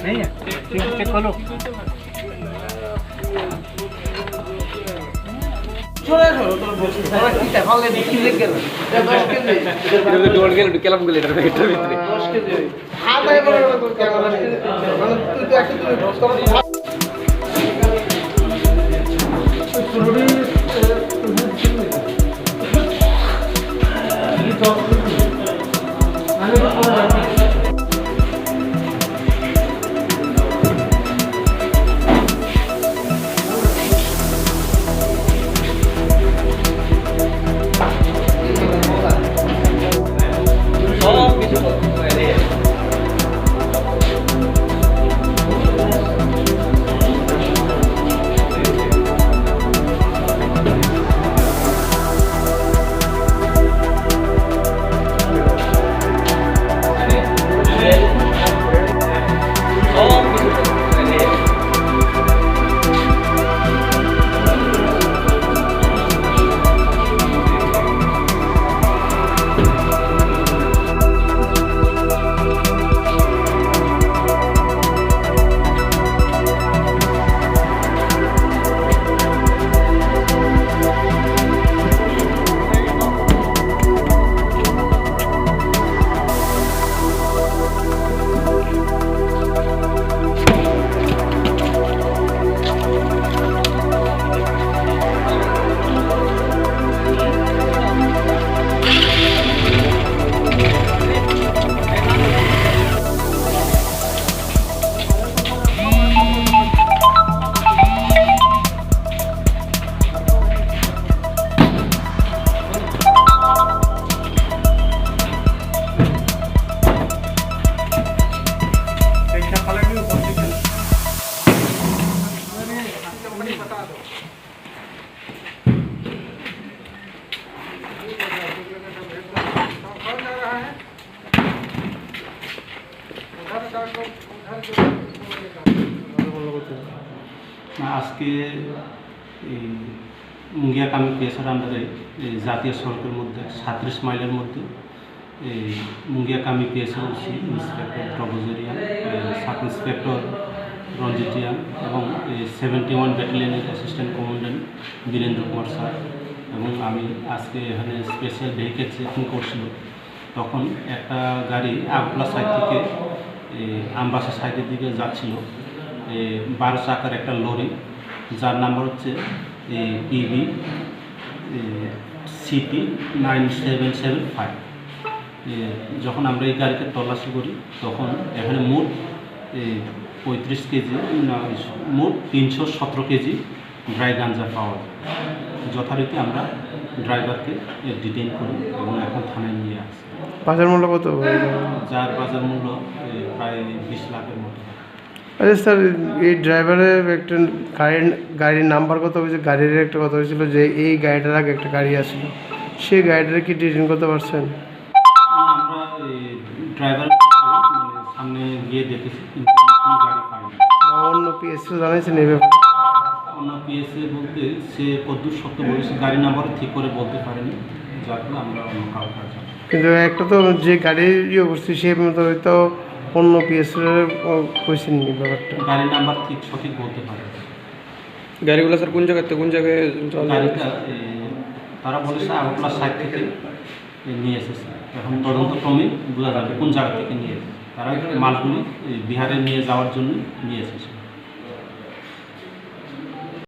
नहीं है, चेक खोलो। छोड़ा छोड़ो तो बोल सारा की खाओगे देखी ले के 10 के दे इधर डोल के केलम के लीटर में भीतर 10 के दे हाथ आए बड़ा तो कैमरा के मतलब तू तो ऐसे तो আজকে মুঙ্গিয়া কামি পিএসের আন্ডারে জাতীয় সড়কের মধ্যে 37 মাইলের মধ্যে মুঙ্গিয়া কামি পিএসের ওসি ইন্সপেক্টর প্রভোজরিয়ান, সাব ইন্সপেক্টর রঞ্জিতিয়ান এবং 71 ব্যাটালিয়নের assistant commandant Birendra Kumar sir এবং আমি আজকে এখানে স্পেশাল ভেহিকেল চেকিং করছিল। তখন একটা গাড়ি আগলা সাইড থেকে আমবাসা সাইডের দিকে যাচ্ছিল, 12 চাকার একটা লরি, যার নাম্বার হচ্ছে PB CP 9775। যখন আমরা এই গাড়িকে তল্লাশি করি তখন এখানে মোট 35 কেজি মোট 317 কেজি ড্রাই গাঞ্জা পাওয়া যায়। যথারীতি আমরা ড্রাইভারকে ডিটেইন করি এবং এখন থানায় নিয়ে আসি। বাজার মূল্য কত? যার বাজার মূল্য প্রায় 20 লাখের মতো। আচ্ছা স্যার, এই ড্রাইভারের একটা গাড়ির নাম্বার কত হয়েছে? গাড়ির একটা কথা হয়েছিল যে এই গাড়িটার আগে একটা গাড়ি আসছিল, সেই গাড়িটার কি ডিটেইন করতে পারছেন? ড্রাইভার সামনে গিয়ে দেখেছি কিন্তু কোনো গাড়ি পাইনি। অন্য পিএসসি জানাইছেন এই ব্যাপারে? অন্য পিএসএ বলতে সে কদ্দূর সত্য বলেছে, গাড়ি নাম্বার ঠিক করে বলতে পারেনি, যার ফলে আমরা অন্য কাউকে আর জানি। কিন্তু একটা তো যে গাড়ি ইয়ে করছে সে মতো হয়তো অন্য পিএসসি কইছেন নি ব্যাপারটা। গাড়ির নাম্বার ঠিক সঠিক বলতে পারে। গাড়িগুলো স্যার কোন জায়গা থেকে কোন জায়গায় গাড়িটা তারা বলেছে আগরতলা সাইড থেকে নিয়ে এসেছে। এখন তদন্তক্রমে বোঝা যাবে কোন জায়গা থেকে নিয়ে এসেছে। তারা মালগুলি বিহারে নিয়ে যাওয়ার জন্য নিয়ে এসেছে।